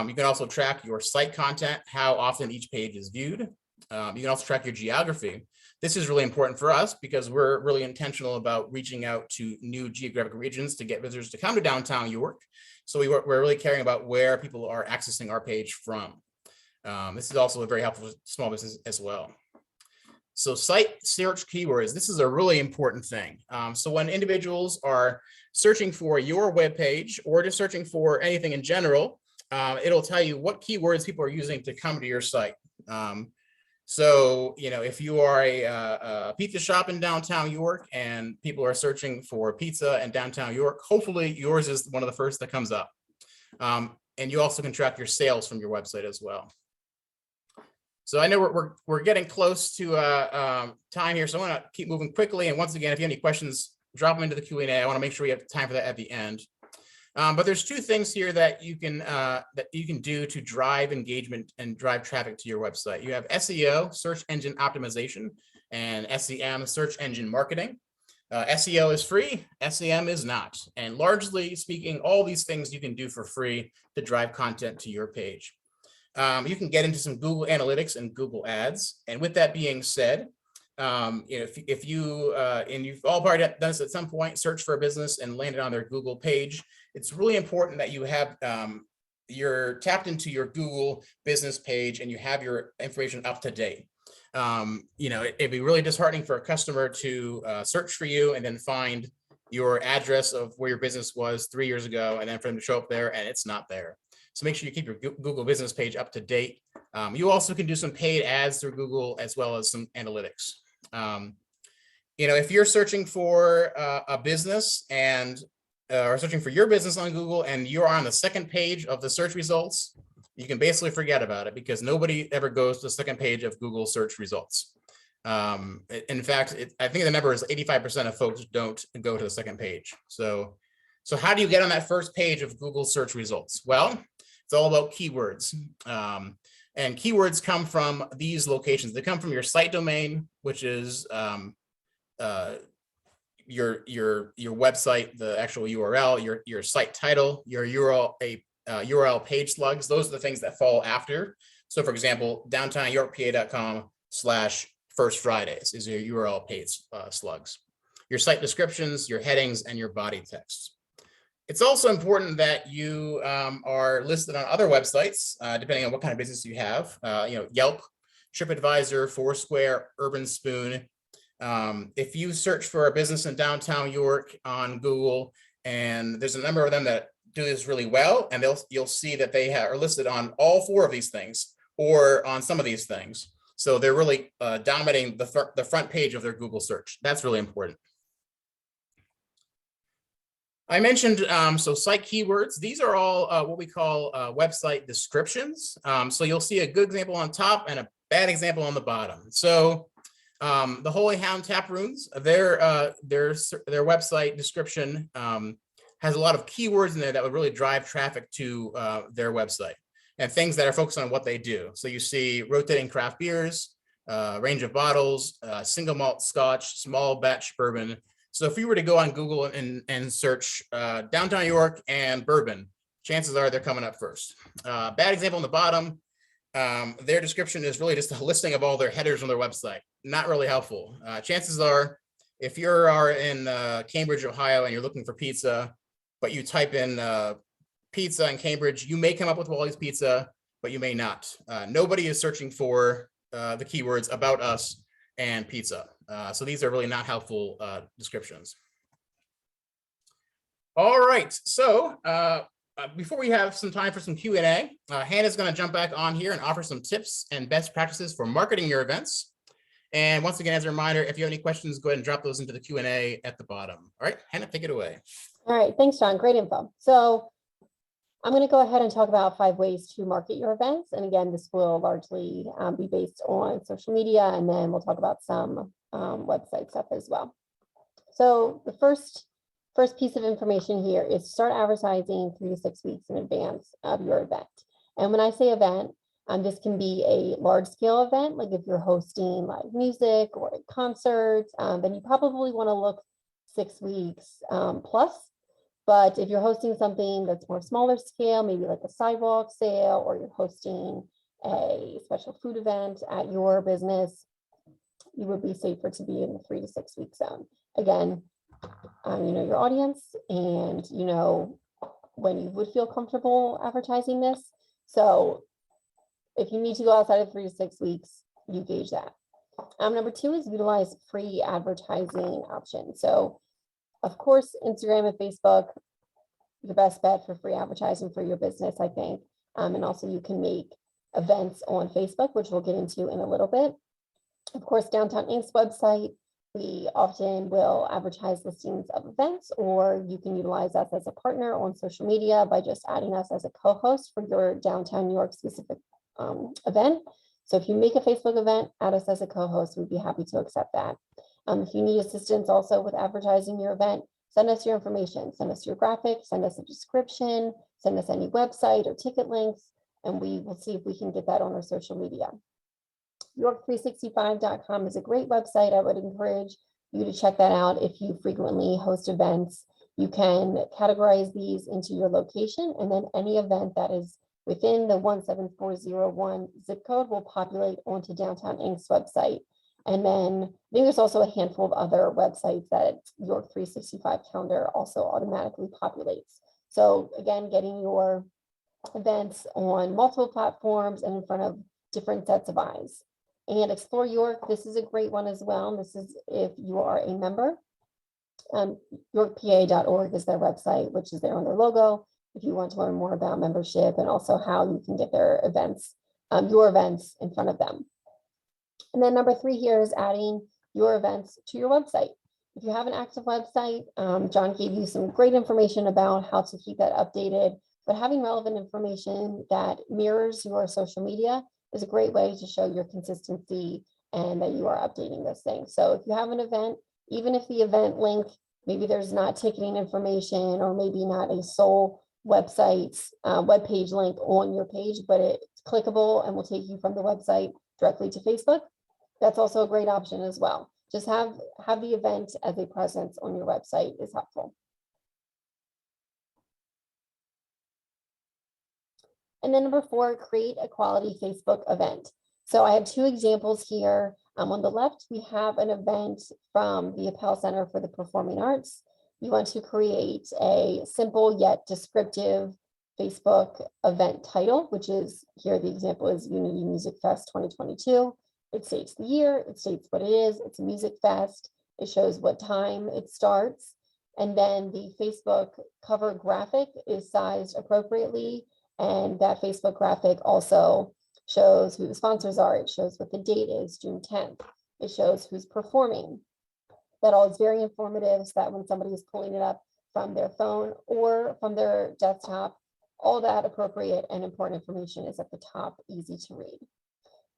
You can also track your site content, how often each page is viewed. You can also track your geography. This is really important for us because we're really intentional about reaching out to new geographic regions to get visitors to come to downtown York. So we're really caring about where people are accessing our page from. This is also very helpful for small business as well. So site search keywords, this is a really important thing. So when individuals are searching for your web page or just searching for anything in general, it'll tell you what keywords people are using to come to your site. So, if you are a pizza shop in downtown York and people are searching for pizza in downtown York, hopefully yours is one of the first that comes up. And you also can track your sales from your website as well. So I know we're getting close to time here, so I want to keep moving quickly. And once again, if you have any questions, drop them into the Q&A. I want to make sure we have time for that at the end. But there's two things here that you can do to drive engagement and drive traffic to your website. You have SEO, search engine optimization, and SEM, search engine marketing. SEO is free, SEM is not. And largely speaking, all these things you can do for free to drive content to your page. You can get into some Google Analytics and Google Ads. And with that being said, if you, and you've all probably done this at some point, search for a business and landed on their Google page, it's really important that you have, you're tapped into your Google business page and you have your information up to date. It'd be really disheartening for a customer to search for you and then find your address of where your business was 3 years ago, and then for them to show up there and it's not there. So make sure you keep your Google business page up to date. You also can do some paid ads through Google as well as some analytics. If you're searching for a business and or searching for your business on Google and you're on the second page of the search results, you can basically forget about it because nobody ever goes to the second page of Google search results. In fact, I think the number is 85% of folks don't go to the second page. So how do you get on that first page of Google search results? Well, it's all about keywords. And keywords come from these locations. They come from your site domain, which is your website, the actual URL, your site title, your URL page slugs. Those are the things that fall after. So for example, downtownyorkpa.com/First Fridays is your URL page slugs. Your site descriptions, your headings, and your body text. It's also important that you are listed on other websites, depending on what kind of business you have. Yelp, TripAdvisor, Foursquare, Urban Spoon. If you search for a business in downtown York on Google, and there's a number of them that do this really well, and you'll see that they are listed on all 4 of these things or on some of these things. So they're really dominating the front page of their Google search. That's really important. I mentioned, so site keywords, these are all what we call website descriptions. So you'll see a good example on top and a bad example on the bottom. So the Holy Hound Tap Rooms, their website description has a lot of keywords in there that would really drive traffic to their website and things that are focused on what they do. So you see rotating craft beers, range of bottles, single malt scotch, small batch bourbon. So if you were to go on Google and search downtown York and bourbon, chances are they're coming up first. Bad example on the bottom, their description is really just a listing of all their headers on their website. Not really helpful. Chances are, if you are in Cambridge, Ohio, and you're looking for pizza, but you type in pizza in Cambridge, you may come up with Wally's Pizza, but you may not. Nobody is searching for the keywords about us and pizza. So these are really not helpful descriptions. All right, so before we have some time for some Q&A, Hannah's going to jump back on here and offer some tips and best practices for marketing your events. And once again, as a reminder, if you have any questions, go ahead and drop those into the Q&A at the bottom. All right, Hannah, take it away. All right, thanks, John. Great info. So I'm going to go ahead and talk about 5 ways to market your events. And again, this will largely be based on social media, and then we'll talk about some website stuff as well. So the first piece of information here is start advertising 3 to 6 weeks in advance of your event. And when I say event, this can be a large scale event, like if you're hosting live music or a concert, then you probably want to look 6 weeks plus. But if you're hosting something that's more smaller scale, maybe like a sidewalk sale, or you're hosting a special food event at your business, you would be safer to be in the 3 to 6 week zone. Again, you know your audience, and you know when you would feel comfortable advertising this. So if you need to go outside of 3 to 6 weeks, you gauge that. Number 2 is utilize free advertising options. So of course, Instagram and Facebook, the best bet for free advertising for your business, I think. And also you can make events on Facebook, which we'll get into in a little bit. Of course, Downtown Inc.'s website We often will advertise listings of events, or you can utilize us as a partner on social media by just adding us as a co-host for your downtown New York specific event. So if you make a Facebook event, add us as a co-host, we'd be happy to accept that. If you need assistance also with advertising your event, send us your information, send us your graphics, send us a description, send us any website or ticket links, and we will see if we can get that on our social media. York365.com is a great website. I would encourage you to check that out if you frequently host events. You can categorize these into your location, and then any event that is within the 17401 zip code will populate onto Downtown Inc.'s website. And then I think there's also a handful of other websites that York 365 calendar also automatically populates. So again, getting your events on multiple platforms and in front of different sets of eyes. And Explore York, this is a great one as well. This is if you are a member. YorkPA.org is their website, which is there on their logo. If you want to learn more about membership and also how you can get their events, your events in front of them. And then number 3 here is adding your events to your website. If you have an active website, John gave you some great information about how to keep that updated, but having relevant information that mirrors your social media is a great way to show your consistency and that you are updating those things. So if you have an event, even if the event link, maybe there's not ticketing information or maybe not a sole website, web page link on your page, but it's clickable and will take you from the website directly to Facebook, that's also a great option as well. Just have the event as a presence on your website is helpful. And then number 4, create a quality Facebook event. So I have 2 examples here. On the left, we have an event from the Appel Center for the Performing Arts. You want to create a simple yet descriptive Facebook event title, which is here the example is Unity Music Fest 2022. It states the year, it states what it is, it's a music fest, it shows what time it starts, and then the Facebook cover graphic is sized appropriately, and that Facebook graphic also shows who the sponsors are, it shows what the date is, June 10th, it shows who's performing. That all is very informative so that when somebody is pulling it up from their phone or from their desktop, all that appropriate and important information is at the top, easy to read.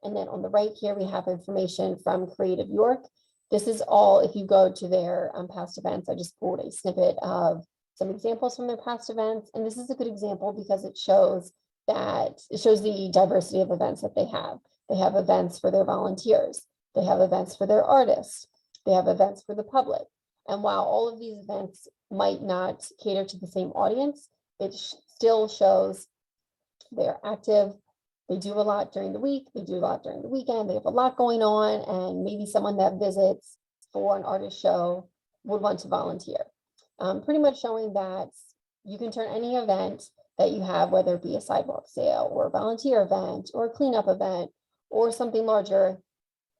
And then on the right here, we have information from Creative York. This is all, if you go to their past events, I just pulled a snippet of some examples from their past events. And this is a good example because it shows the diversity of events that they have. They have events for their volunteers. They have events for their artists. They have events for the public. And while all of these events might not cater to the same audience, it still shows they're active. They do a lot during the week. They do a lot during the weekend. They have a lot going on. And maybe someone that visits for an artist show would want to volunteer. Pretty much showing that you can turn any event that you have, whether it be a sidewalk sale or a volunteer event or a cleanup event or something larger,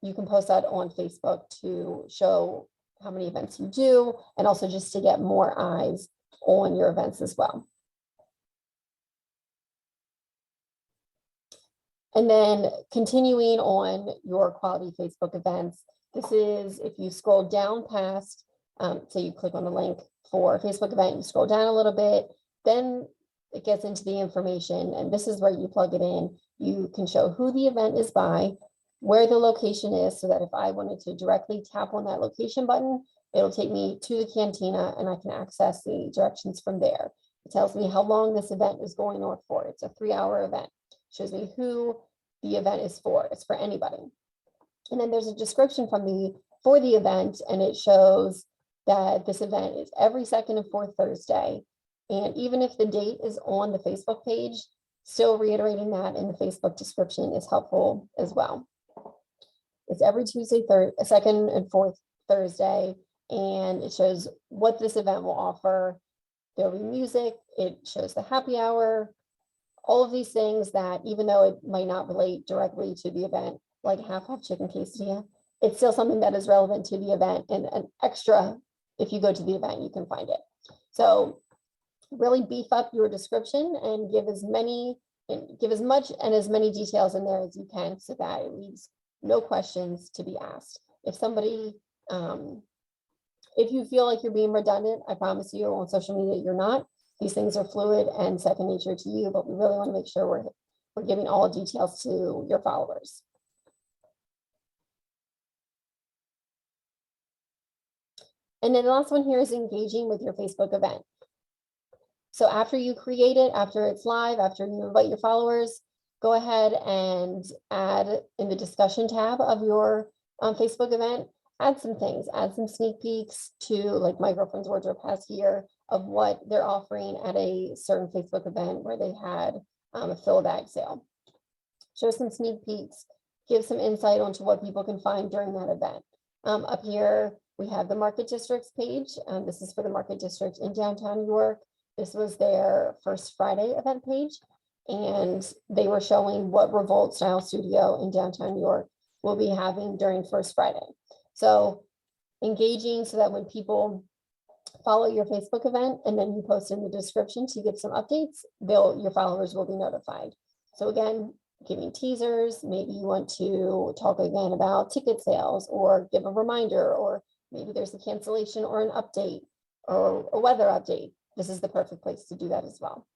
you can post that on Facebook to show how many events you do and also just to get more eyes on your events as well. And then continuing on your quality Facebook events, this is if you scroll down past, so you click on the link for Facebook event, you scroll down a little bit, then it gets into the information, and this is where you plug it in. You can show who the event is by, where the location is, so that if I wanted to directly tap on that location button, it'll take me to the cantina and I can access the directions from there. It tells me how long this event is going on for. It's a 3-hour event. It shows me who the event is for. It's for anybody. And then there's a description for the event, and it shows that this event is every second and fourth Thursday. And even if the date is on the Facebook page, still reiterating that in the Facebook description is helpful as well. It's every Tuesday, second and fourth Thursday, and it shows what this event will offer. There'll be music, it shows the happy hour, all of these things that even though it might not relate directly to the event, like half-off chicken quesadilla, it's still something that is relevant to the event, and an extra, if you go to the event, you can find it. So really beef up your description and give as much and as many details in there as you can so that it leaves no questions to be asked. If somebody If you feel like you're being redundant, I promise you on social media, you're not. These things are fluid and second nature to you, but we really want to make sure we're giving all details to your followers. And then the last one here is engaging with your Facebook event. So after you create it, after it's live, after you invite your followers, go ahead and add in the discussion tab of your Facebook event, add some things, add some sneak peeks to, like my girlfriend's wardrobe has here, of what they're offering at a certain Facebook event where they had a fill bag sale. Show some sneak peeks, give some insight onto what people can find during that event. Up here, we have the Market Districts page. This is for the Market District in downtown York. This was their First Friday event page, and they were showing what Revolt Style Studio in downtown York will be having during First Friday. So engaging so that when people follow your Facebook event and then you post in the description to give some updates, your followers will be notified. So again, giving teasers, maybe you want to talk again about ticket sales or give a reminder, or maybe there's a cancellation or an update or a weather update. This is the perfect place to do that as well.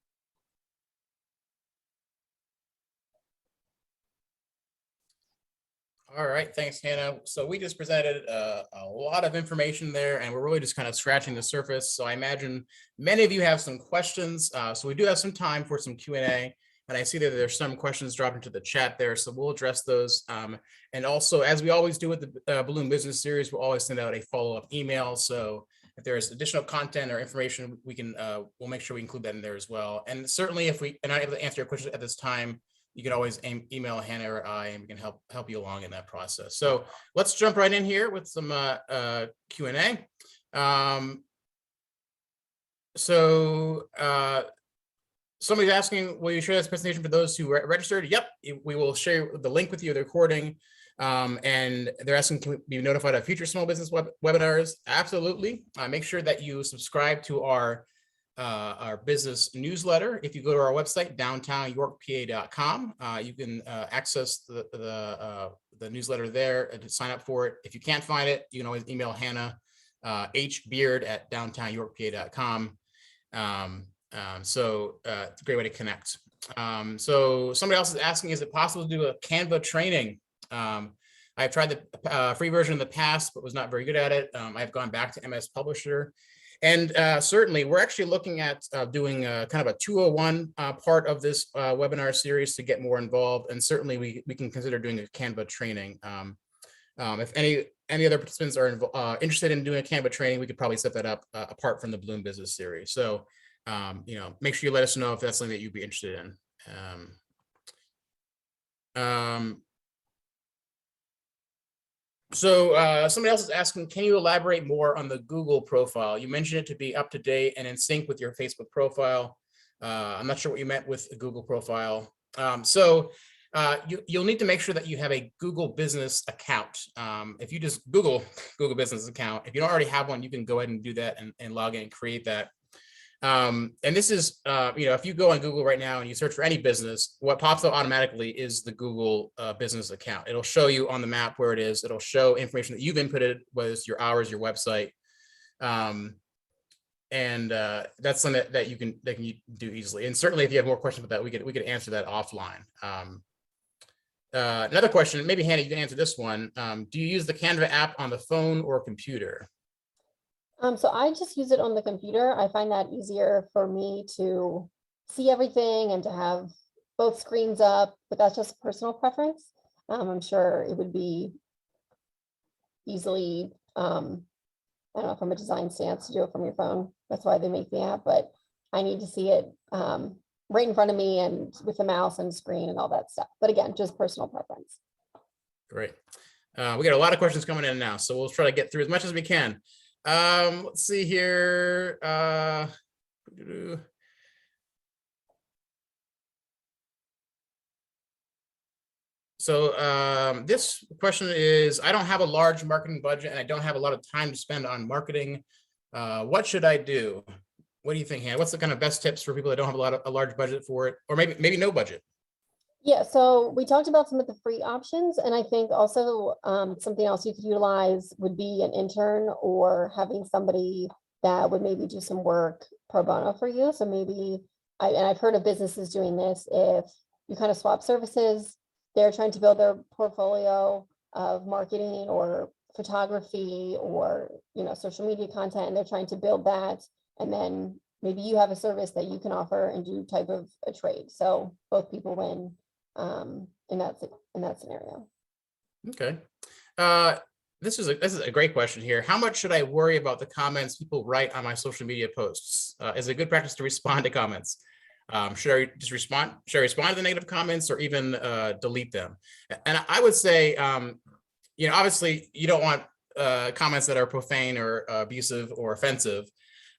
All right, thanks, Hannah. So we just presented a lot of information there, and we're really just kind of scratching the surface. So I imagine many of you have some questions. So we do have some time for some Q&A, and I see that there's some questions dropped into the chat there, so we'll address those. And also, as we always do with the Bloom Business Series, we'll always send out a follow-up email. So if there's additional content or information, we can we'll make sure we include that in there as well. And certainly, if we are not able to answer your question at this time, you can always email Hannah or I, and we can help you along in that process. So let's jump right in here with some Q&A. Somebody's asking, will you share this presentation for those who registered? Yep, we will share the link with you, the recording. And they're asking, can we be notified of future small business webinars? Absolutely. Make sure that you subscribe to our business newsletter. If you go to our website, downtownyorkpa.com, you can access the newsletter there and sign up for it. If you can't find it, you can always email Hannah, hbeard@downtownyorkpa.com. It's a great way to connect. So somebody else is asking, is it possible to do a Canva training? I've tried the free version in the past, but was not very good at it. I've gone back to MS Publisher. And certainly, we're actually looking at doing kind of a 201 part of this webinar series to get more involved. And certainly, we can consider doing a Canva training. If any other participants are interested in doing a Canva training, we could probably set that up apart from the Bloom Business Series. So, make sure you let us know if that's something that you'd be interested in. So somebody else is asking, can you elaborate more on the Google profile? You mentioned it to be up to date and in sync with your Facebook profile. I'm not sure what you meant with a Google profile. You'll need to make sure that you have a Google business account. If you just Google business account, if you don't already have one, you can go ahead and do that and log in and create that. And this is, if you go on Google right now and you search for any business, what pops up automatically is the Google business account. It'll show you on the map where it is. It'll show information that you've inputted, whether it's your hours, your website. That's something that you can do easily. And certainly if you have more questions about that, we could answer that offline. Another question, maybe Hannah, you can answer this one. Do you use the Canva app on the phone or computer? So I just use it on the computer. I find that easier for me to see everything and to have both screens up, but that's just personal preference. I'm sure it would be easily, I don't know, from a design stance to do it from your phone. That's why they make the app, but I need to see it right in front of me and with the mouse and screen and all that stuff. But again, just personal preference. Great. We got a lot of questions coming in now, so we'll try to get through as much as we can. Let's see here. This question is, I don't have a large marketing budget and I don't have a lot of time to spend on marketing. What should I do? What do you think, Hannah? What's the kind of best tips for people that don't have a large budget for it, or maybe no budget? Yeah, so we talked about some of the free options, and I think also something else you could utilize would be an intern or having somebody that would maybe do some work pro bono for you. So maybe and I've heard of businesses doing this, if you kind of swap services, they're trying to build their portfolio of marketing or photography or social media content, and they're trying to build that, and then maybe you have a service that you can offer and do type of a trade. So both people win in that scenario. Okay. This is a great question here. How much should I worry about the comments people write on my social media posts? Is it a good practice to respond to comments? Should I just respond? Should I respond to the negative comments or even delete them? And I would say, obviously you don't want comments that are profane or abusive or offensive.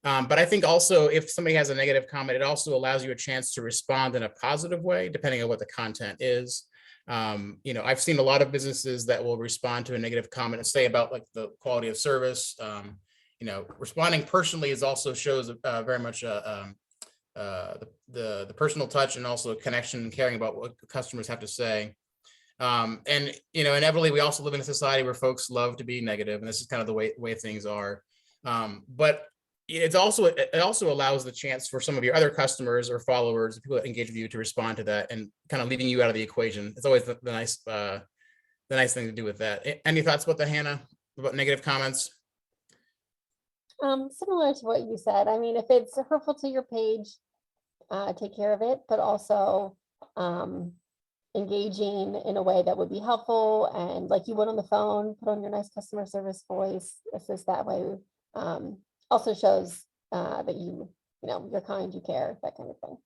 But I think also if somebody has a negative comment, it also allows you a chance to respond in a positive way, depending on what the content is. I've seen a lot of businesses that will respond to a negative comment and say about like the quality of service. Responding personally is also shows very much the personal touch and also connection and caring about what customers have to say. Inevitably, we also live in a society where folks love to be negative, and this is kind of the way things are. But it also allows the chance for some of your other customers or followers, people that engage with you, to respond to that and kind of leaving you out of the equation. It's always the nice thing to do with that. Any thoughts about that, Hannah, about negative comments? Similar to what you said. I mean, if it's hurtful to your page, take care of it, but also engaging in a way that would be helpful, and like you would on the phone, put on your nice customer service voice, assist that way. Also shows that you're kind, you care, that kind of thing.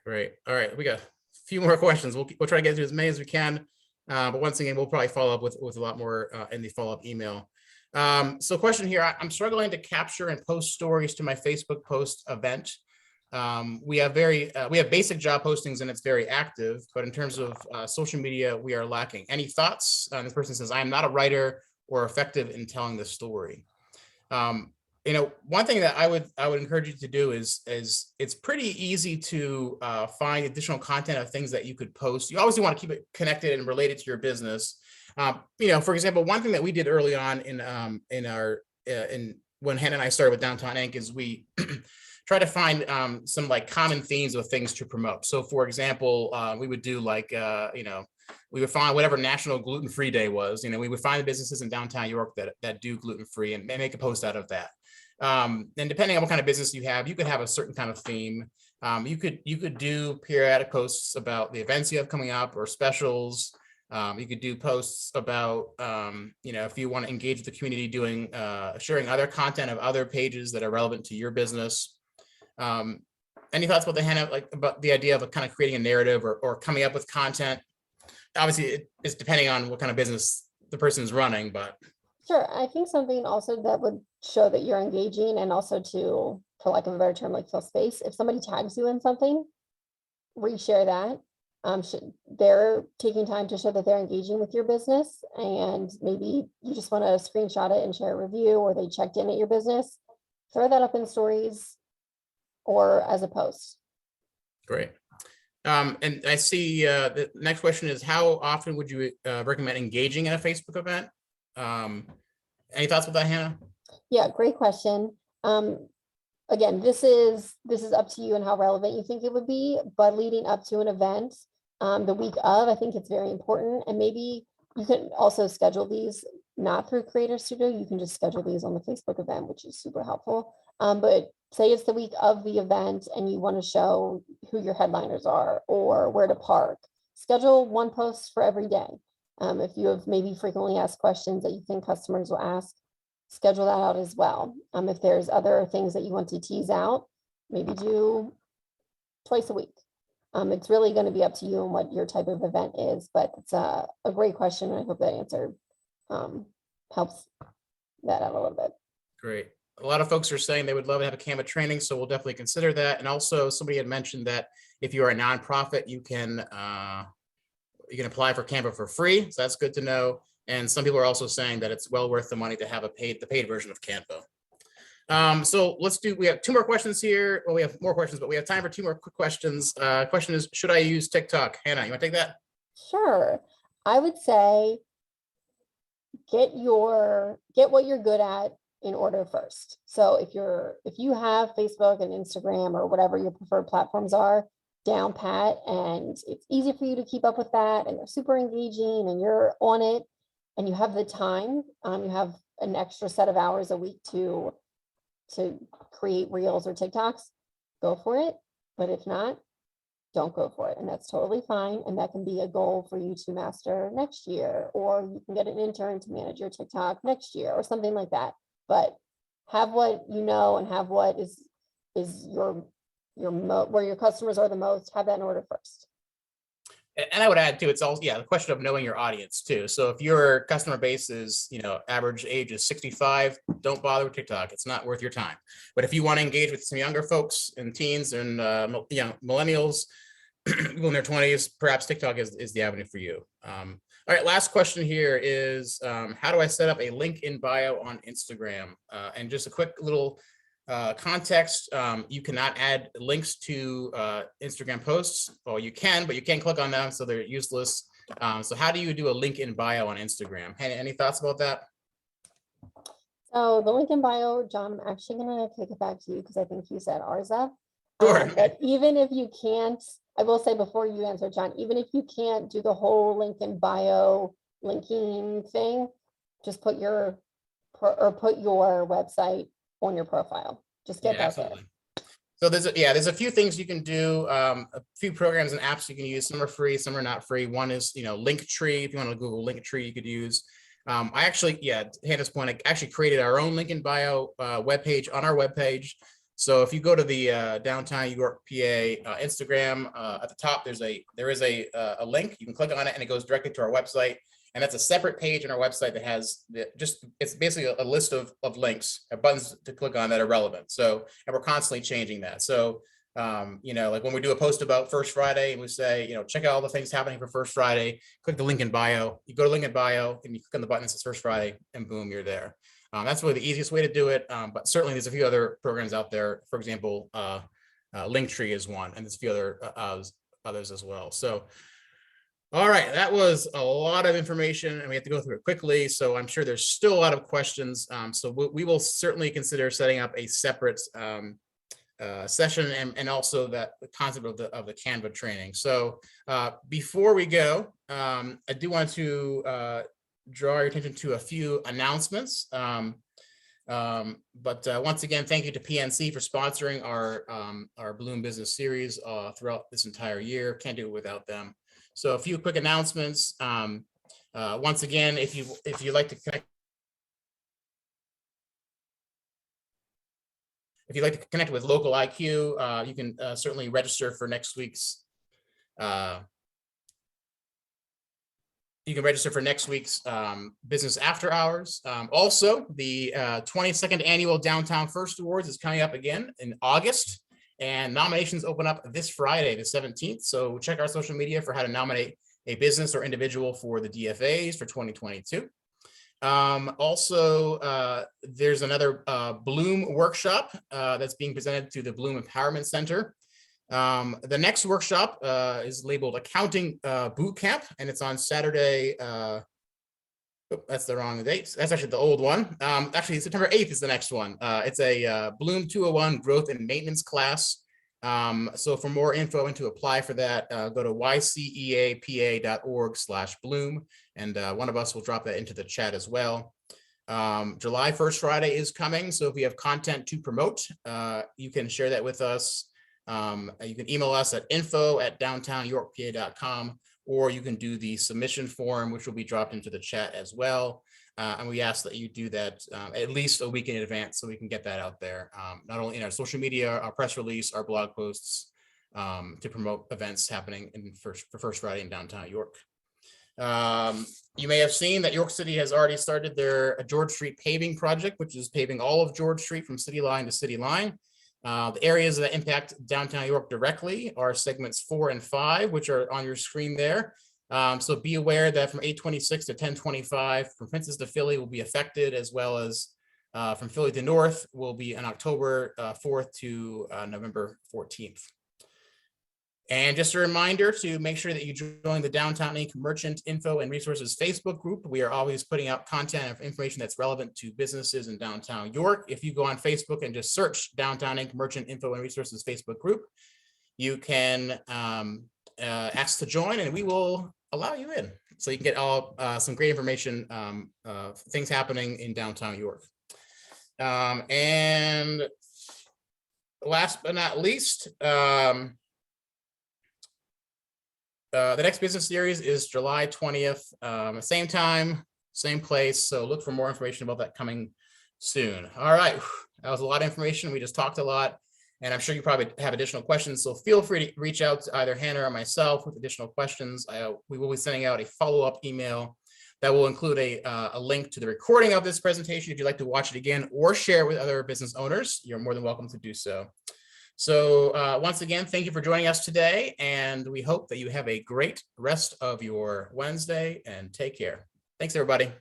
Great. All right, we got a few more questions. We'll try to get through as many as we can, but once again, we'll probably follow up with a lot more in the follow-up email. So question here: I'm struggling to capture and post stories to my Facebook post event. We have basic job postings and it's very active, but in terms of social media, we are lacking. Any thoughts? This person says, I am not a writer or effective in telling the story. One thing that I would encourage you to do is it's pretty easy to find additional content of things that you could post. You obviously want to keep it connected and related to your business. For example, one thing that we did early on in when Hannah and I started with Downtown Inc. is we try to find some like common themes of things to promote. So for example, we would do like, we would find whatever National Gluten-Free Day was, we would find the businesses in downtown York that do gluten-free and make a post out of that. And depending on what kind of business you have, you could have a certain kind of theme. You could do periodic posts about the events you have coming up or specials. You could do posts about, if you want to engage with the community, doing sharing other content of other pages that are relevant to your business. Any thoughts about about the idea of kind of creating a narrative or coming up with content? Obviously, it's depending on what kind of business the person is running, but. Sure. I think something also that would show that you're engaging, and also to, for lack of a better term, like fill space. If somebody tags you in something, reshare that. They're taking time to show that they're engaging with your business, and maybe you just want to screenshot it and share a review, or they checked in at your business. Throw that up in stories or as a post. Great. And I see the next question is, how often would you recommend engaging in a Facebook event? Any thoughts with that, Hannah? Yeah, great question. Again, this is up to you and how relevant you think it would be, but leading up to an event, the week of, I think it's very important. And maybe you can also schedule these not through Creator Studio. You can just schedule these on the Facebook event, which is super helpful. But say it's the week of the event and you want to show who your headliners are or where to park. Schedule one post for every day. If you have maybe frequently asked questions that you think customers will ask, schedule that out as well. If there's other things that you want to tease out, maybe do twice a week. It's really going to be up to you and what your type of event is, but it's a great question. And I hope that answer helps that out a little bit. Great. A lot of folks are saying they would love to have a Canva training, so we'll definitely consider that. And also somebody had mentioned that if you are a nonprofit, you can apply for Canva for free. So that's good to know. And some people are also saying that it's well worth the money to have the paid version of Canva. So we have two more questions here. Well, we have more questions, but we have time for two more quick questions. Question is, should I use TikTok? Hannah, you want to take that? Sure. I would say get what you're good at in order first. So if you have Facebook and Instagram or whatever your preferred platforms are down pat, and it's easy for you to keep up with that, and they're super engaging and you're on it and you have the time, you have an extra set of hours a week to create reels or TikToks, go for it. But if not, don't go for it. And that's totally fine. And that can be a goal for you to master next year, or you can get an intern to manage your TikTok next year or something like that. But have what you know and have what is where your customers are the most, have that in order first. And I would add too, it's also, the question of knowing your audience too. So if your customer base is, average age is 65, don't bother with TikTok. It's not worth your time. But if you want to engage with some younger folks and teens and, millennials, people in their 20s, perhaps TikTok is the avenue for you. All right, last question here is, how do I set up a link in bio on Instagram? And just a quick little context, you cannot add links to Instagram posts. Well, you can, but you can't click on them, so they're useless. So how do you do a link in bio on Instagram? Any thoughts about that? So the link in bio, John, I'm actually going to kick it back to you because I think you said Arza. Sure. But even if you can't, I will say before you answer, John, even if you can't do the whole link in bio linking thing, just put your website on your profile. Just get that there. So there's a few things you can do, a few programs and apps you can use. Some are free, some are not free. One is, Linktree. If you want to Google Linktree, you could use. I actually, Hannah's point, I actually created our own link in bio webpage on our webpage. So if you go to the Downtown York, PA Instagram, at the top, there is a link. You can click on it and it goes directly to our website. And that's a separate page on our website that has it's basically a list of links, buttons to click on that are relevant. So, and we're constantly changing that. So, like when we do a post about First Friday and we say, check out all the things happening for First Friday, click the link in bio. You go to link in bio and you click on the button that says First Friday and boom, you're there. That's really the easiest way to do it. But certainly there's a few other programs out there. For example, Linktree is one, and there's a few other others as well. So, all right, that was a lot of information and we have to go through it quickly. So I'm sure there's still a lot of questions. So we will certainly consider setting up a separate session and also the concept of the Canva training. So before we go, I do want to draw your attention to a few announcements. But once again, thank you to PNC for sponsoring our Bloom Business Series throughout this entire year. Can't do it without them. So a few quick announcements. Once again, if you'd like to connect with Local IQ, you can certainly register for next week's. Business After Hours. Also, the 22nd Annual Downtown First Awards is coming up again in August. And nominations open up this Friday, the 17th. So check our social media for how to nominate a business or individual for the DFAs for 2022. Also, there's another Bloom workshop that's being presented through the Bloom Empowerment Center. The next workshop is labeled Accounting Boot Camp, and it's on Saturday. That's the wrong date. That's actually the old one. Actually, September 8th is the next one. It's a Bloom 201 Growth and Maintenance class. So for more info and to apply for that, go to yceapa.org/Bloom, and one of us will drop that into the chat as well. July 1st Friday is coming. So if you have content to promote, you can share that with us. You can email us at info@downtownyorkpa.com, or you can do the submission form, which will be dropped into the chat as well. And we ask that you do that at least a week in advance so we can get that out there, not only in our social media, our press release, our blog posts, to promote events happening for First Friday in downtown York. You may have seen that York City has already started their George Street paving project, which is paving all of George Street from City Line to City Line. The areas that impact downtown York directly are segments 4 and 5, which are on your screen there. So be aware that from 826 to 1025 from Princess to Philly will be affected, as well as from Philly to North will be on October 4th to November 14th. And just a reminder to make sure that you join the Downtown Inc. Merchant Info and Resources Facebook group. We are always putting out content and information that's relevant to businesses in downtown York. If you go on Facebook and just search Downtown Inc. Merchant Info and Resources Facebook group, you can ask to join and we will allow you in. So you can get all some great information, things happening in downtown York. And last but not least, the next business series is July 20th, same time, same place. So look for more information about that coming soon. All right, that was a lot of information. We just talked a lot, and I'm sure you probably have additional questions. So feel free to reach out to either Hannah or myself with additional questions. We will be sending out a follow-up email that will include a link to the recording of this presentation. If you'd like to watch it again or share with other business owners, you're more than welcome to do so. So once again, thank you for joining us today, and we hope that you have a great rest of your Wednesday and take care. Thanks, everybody.